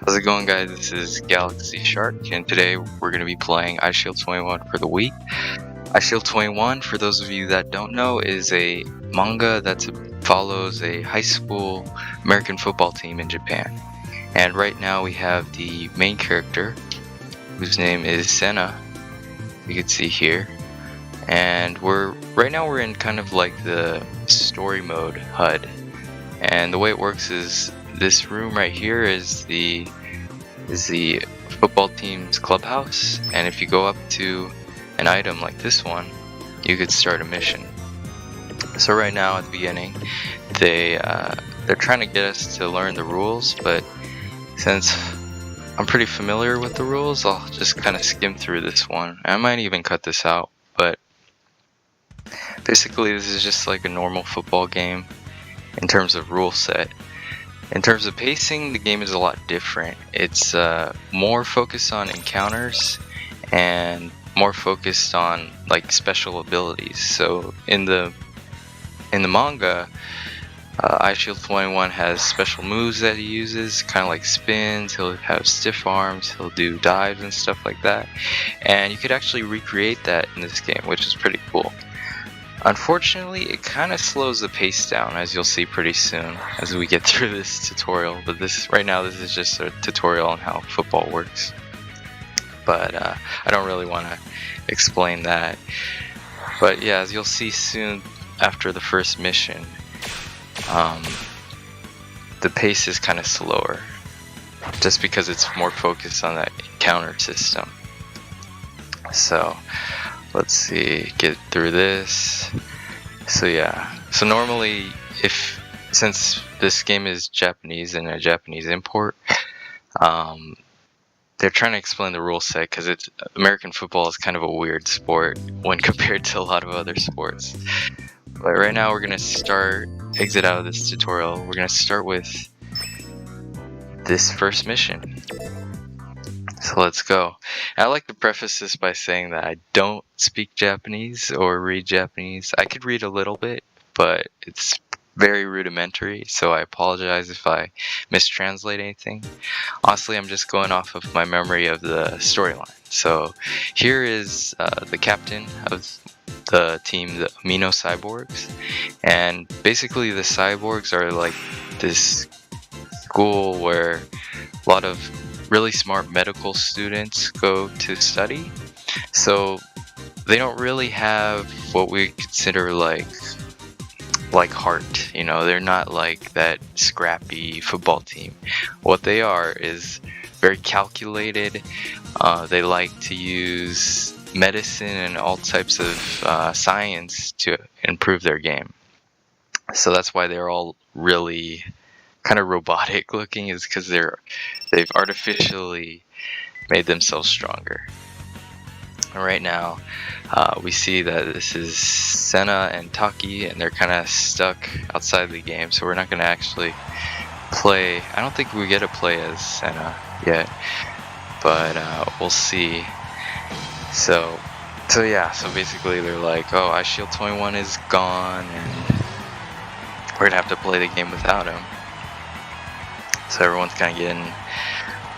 How's it going, guys? This is Galaxy Shark, and today we're going to be playing Eyeshield 21 for the week. Eyeshield 21, for those of you that don't know, is a manga that follows a high school American football team in Japan. And right now we have the main character, whose name is Senna, you can see here. And right now we're in kind of like the story mode HUD. And the way it works is this room right here is the football team's clubhouse, and if you go up to an item like this one, you could start a mission. So right now at the beginning, they're trying to get us to learn the rules, but since I'm pretty familiar with the rules, I'll just kind of skim through this one. I might even cut this out, but basically this is just like a normal football game in terms of rule set. In terms of pacing, the game is a lot different. It's more focused on encounters and more focused on like special abilities. So in the manga, Eyeshield 21 has special moves that he uses, kind of like spins. He'll have stiff arms, he'll do dives and stuff like that. And you could actually recreate that in this game, which is pretty cool. Unfortunately, it kind of slows the pace down, as you'll see pretty soon as we get through this tutorial. But right now this is just a tutorial on how football works. But I don't really want to explain that. But yeah, as you'll see soon after the first mission, the pace is kind of slower, just because it's more focused on that encounter system. So let's see, get through this. So yeah, so normally since this game is Japanese and a Japanese import, they're trying to explain the rule set, because American football is kind of a weird sport when compared to a lot of other sports. But right now we're gonna exit out of this tutorial. We're gonna start with this first mission. So let's go. And I like to preface this by saying that I don't speak Japanese or read Japanese. I could read a little bit, but it's very rudimentary, so I apologize if I mistranslate anything. Honestly, I'm just going off of my memory of the storyline. So here is the captain of the team, the Amino Cyborgs. And basically the Cyborgs are like this school where a lot of really smart medical students go to study. So they don't really have what we consider like heart, they're not like that scrappy football team. What they are is very calculated. They like to use medicine and all types of science to improve their game. So that's why they're all really kind of robotic looking, is because they've artificially made themselves stronger. And right now we see that this is Senna and Taki, and they're kind of stuck outside the game, so we're not going to actually play. I don't think we get to play as Senna yet, but we'll see. So yeah, so basically they're like, oh, Eyeshield 21 is gone and we're gonna have to play the game without him. So everyone's kind of getting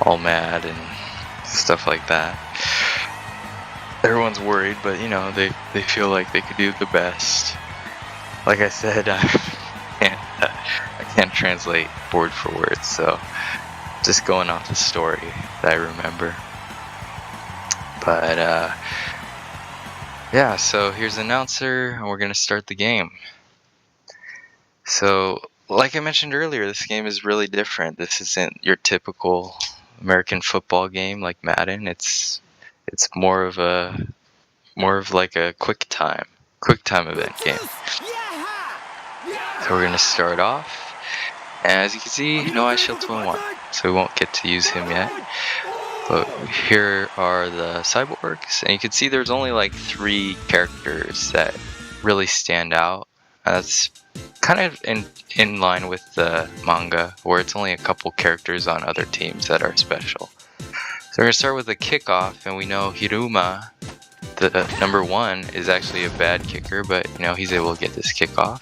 all mad and stuff like that. Everyone's worried, but they feel like they could do the best. Like I said, I can't translate word for word, so just going off the story that I remember. But yeah, so here's the announcer, and we're gonna start the game. So like I mentioned earlier, this game is really different. This isn't your typical American football game like Madden. It's more of like a quick time event game. So we're gonna start off, and as you can see, no Eyeshield 21, so we won't get to use him yet. But here are the Cyborgs, and you can see there's only like 3 characters that really stand out. That's kind of in line with the manga, where it's only a couple characters on other teams that are special. So we're going to start with the kickoff, and we know Hiruma, the number 1, is actually a bad kicker, but he's able to get this kickoff.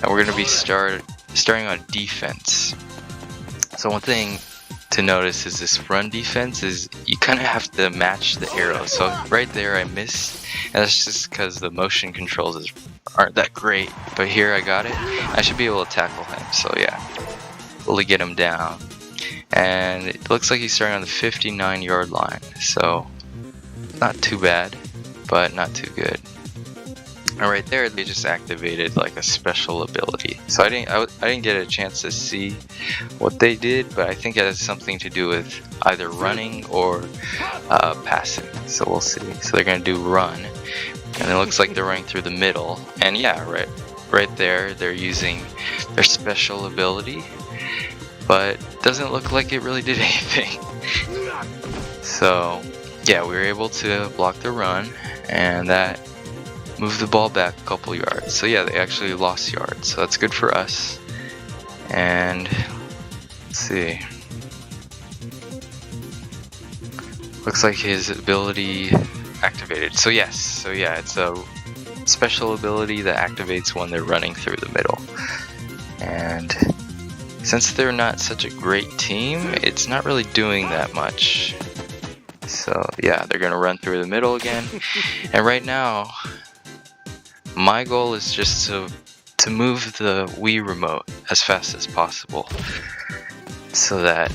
And we're going to be starting on defense. So one thing to notice is this run defense is you kind of have to match the arrow. So right there I missed, and that's just because the motion controls aren't that great. But here I got it. I should be able to tackle him. So yeah, really get him down. And it looks like he's starting on the 59-yard line. So not too bad, but not too good. And right there, they just activated like a special ability. So I didn't get a chance to see what they did, but I think it has something to do with either running or passing. So we'll see. So they're gonna do run, and it looks like they're running through the middle. And yeah, right there, they're using their special ability, but doesn't look like it really did anything. So yeah, we were able to block the run, and that moved the ball back a couple yards. So yeah, they actually lost yards, so that's good for us. And let's see, looks like his ability activated. So yes, so yeah, it's a special ability that activates when they're running through the middle. And since they're not such a great team, it's not really doing that much. So yeah, they're gonna run through the middle again. And right now, my goal is just to move the Wii remote as fast as possible so that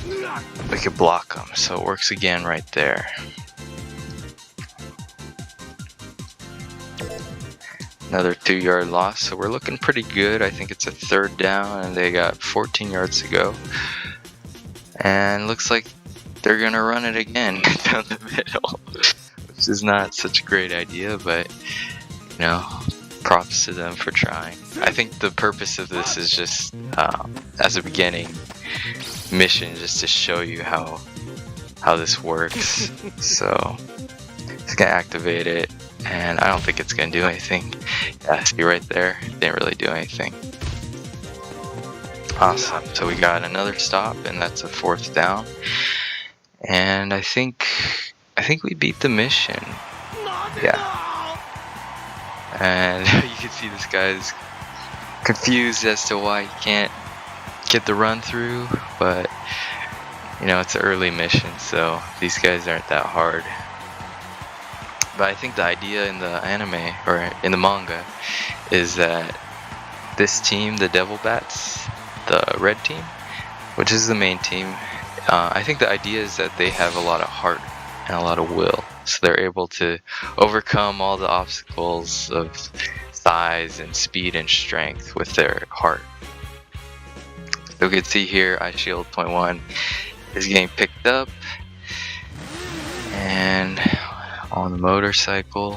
we can block them. So it works again right there. Another 2-yard loss, so we're looking pretty good. I think it's a 3rd down, and they got 14 yards to go. And looks like they're gonna run it again down the middle, which is not such a great idea, but you know, props to them for trying. I think the purpose of this is just as a beginning mission, just to show you how this works. So it's gonna activate it, and I don't think it's gonna do anything. Yeah, see right there, didn't really do anything. Awesome. So we got another stop, and that's a 4th down. And I think we beat the mission. Yeah. And you can see this guy's confused as to why he can't get the run through, but you know, it's an early mission, so these guys aren't that hard. But I think the idea in the anime, or in the manga, is that this team, the Devilbats, the red team, which is the main team, I think the idea is that they have a lot of heart and a lot of will. So they're able to overcome all the obstacles of size and speed and strength with their heart. So we can see here, Eyeshield .1 is getting picked up, and on the motorcycle.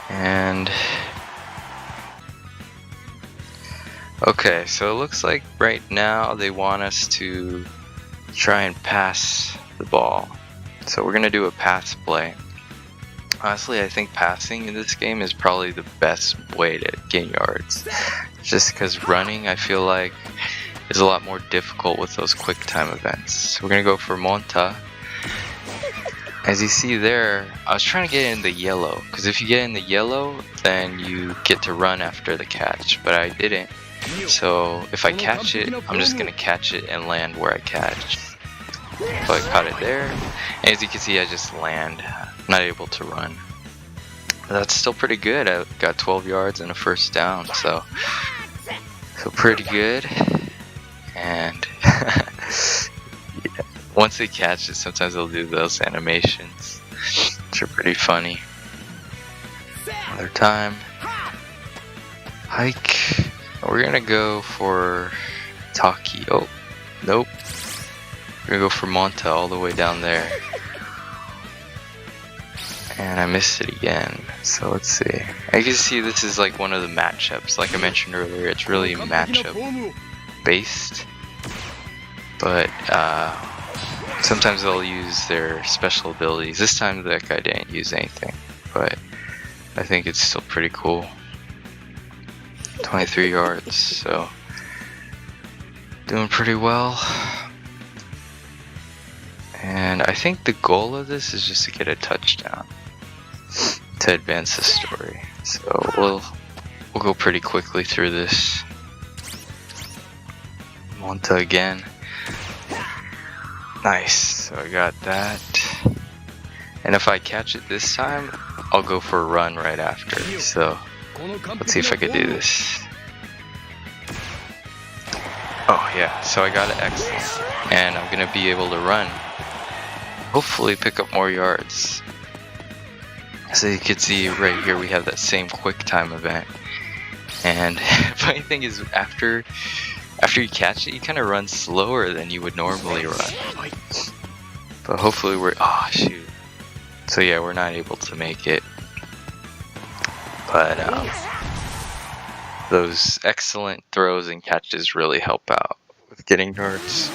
And okay, so it looks like right now they want us to try and pass the ball. So we're gonna do a pass play. Honestly, I think passing in this game is probably the best way to gain yards. Just because running, I feel like, is a lot more difficult with those quick time events. So we're gonna go for Monta. As you see there, I was trying to get in the yellow, because if you get in the yellow, then you get to run after the catch, but I didn't. So if I catch it, I'm just gonna catch it and land where I catch. So I caught it there, and as you can see, I just land, not able to run. But that's still pretty good. I got 12 yards and a 1st down, so pretty good. And yeah, once they catch it, sometimes they'll do those animations, which are pretty funny. Another time, hike. We're gonna go for Taki. Oh, nope. We're gonna go for Monta all the way down there. And I missed it again. So let's see. I can see this is like one of the matchups. Like I mentioned earlier, it's really matchup based. But sometimes they'll use their special abilities. This time that guy didn't use anything, but I think it's still pretty cool. 23 yards, so doing pretty well. And I think the goal of this is just to get a touchdown to advance the story. So we'll we'll go pretty quickly through this. Monta again. Nice, so I got that. And if I catch it this time, I'll go for a run right after. So let's see if I can do this. Oh yeah, so I got it excellent. And I'm gonna be able to run. Hopefully pick up more yards. So you can see right here we have that same quick time event. And funny thing is after you catch it, you kind of run slower than you would normally run. But hopefully we're, oh shoot. So yeah, we're not able to make it. But those excellent throws and catches really help out with getting yards.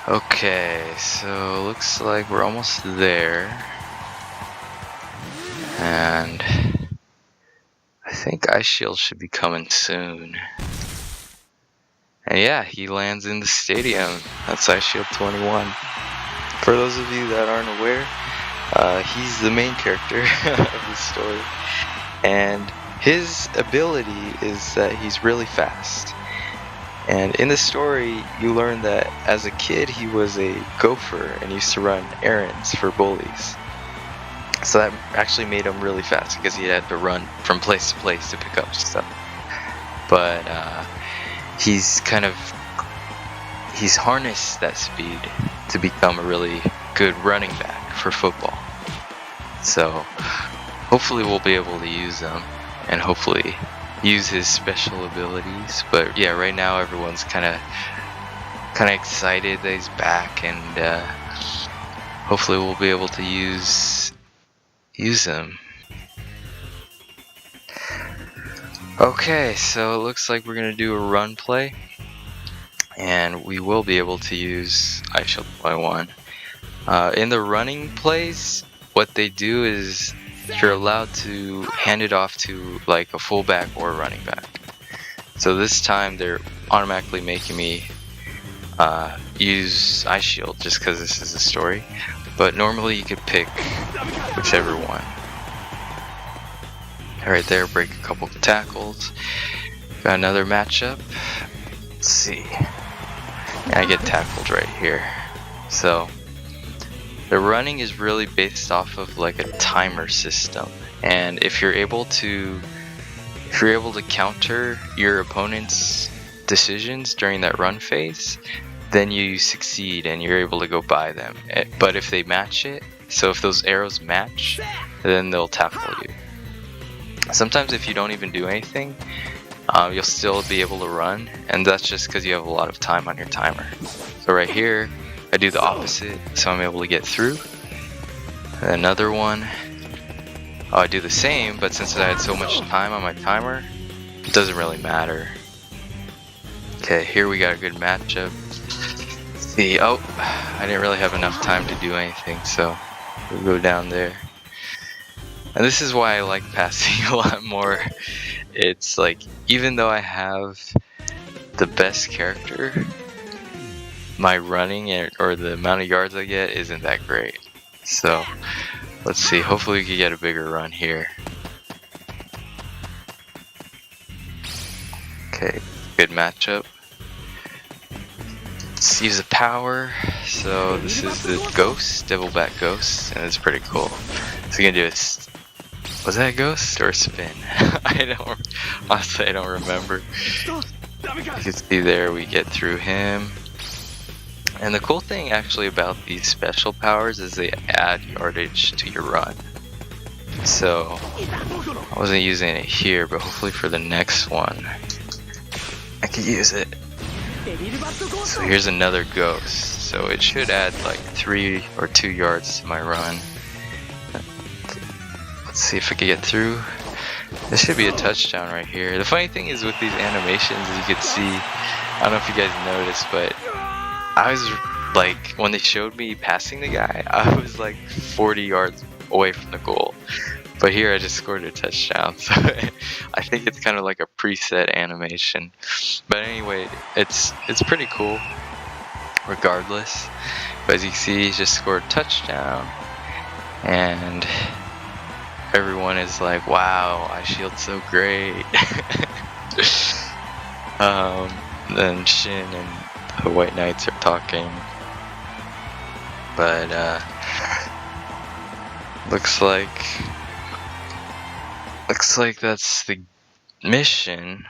Okay, so looks like we're almost there. And I think Eyeshield should be coming soon. And yeah, he lands in the stadium. That's Eyeshield 21. For those of you that aren't aware, he's the main character of the story. And his ability is that he's really fast. And in the story, you learn that as a kid, he was a gopher and used to run errands for bullies. So that actually made him really fast because he had to run from place to place to pick up stuff. But he's harnessed that speed to become a really good running back for football. So hopefully we'll be able to use him and hopefully use his special abilities. But yeah, right now everyone's kind of excited that he's back, and hopefully we'll be able to use him. Okay, so it looks like we're gonna do a run play, and we will be able to use Eyeshield 21. In the running plays, what they do is you're allowed to hand it off to like a fullback or a running back. So this time they're automatically making me use Eyeshield just because this is a story. But normally you could pick whichever one. Right there, break a couple of tackles. Got another matchup. Let's see. And I get tackled right here. So the running is really based off of like a timer system, and if you're able to counter your opponent's decisions during that run phase, then you succeed and you're able to go by them. But if they match it, so if those arrows match, then they'll tackle you. Sometimes if you don't even do anything, you'll still be able to run, and that's just because you have a lot of time on your timer. So right here I do the opposite, so I'm able to get through. Another one, I do the same, but since I had so much time on my timer, it doesn't really matter. Okay, here we got a good matchup. Let's see, oh, I didn't really have enough time to do anything, so we'll go down there. And this is why I like passing a lot more. It's like, even though I have the best character, my running or the amount of yards I get isn't that great. So let's see, hopefully we can get a bigger run here. Okay, good matchup. Let's use the power. So this is the ghost, Devilbat ghost, and it's pretty cool. So we're gonna do a, was that a ghost or a spin? Honestly I don't remember. You can see there we get through him. And the cool thing actually about these special powers is they add yardage to your run. So I wasn't using it here, but hopefully for the next one I could use it. So here's another ghost. So it should add like 3 or 2 yards to my run. Let's see if I can get through. This should be a touchdown right here. The funny thing is with these animations, as you can see, I don't know if you guys noticed, but I was like, when they showed me passing the guy, I was like 40 yards away from the goal. But here I just scored a touchdown, so I think it's kind of like a preset animation. But anyway, it's pretty cool regardless. But as you can see, he just scored a touchdown. And everyone is like, wow, Eyeshield's so great. Then Shin and the White Knights are talking. But looks like that's the mission.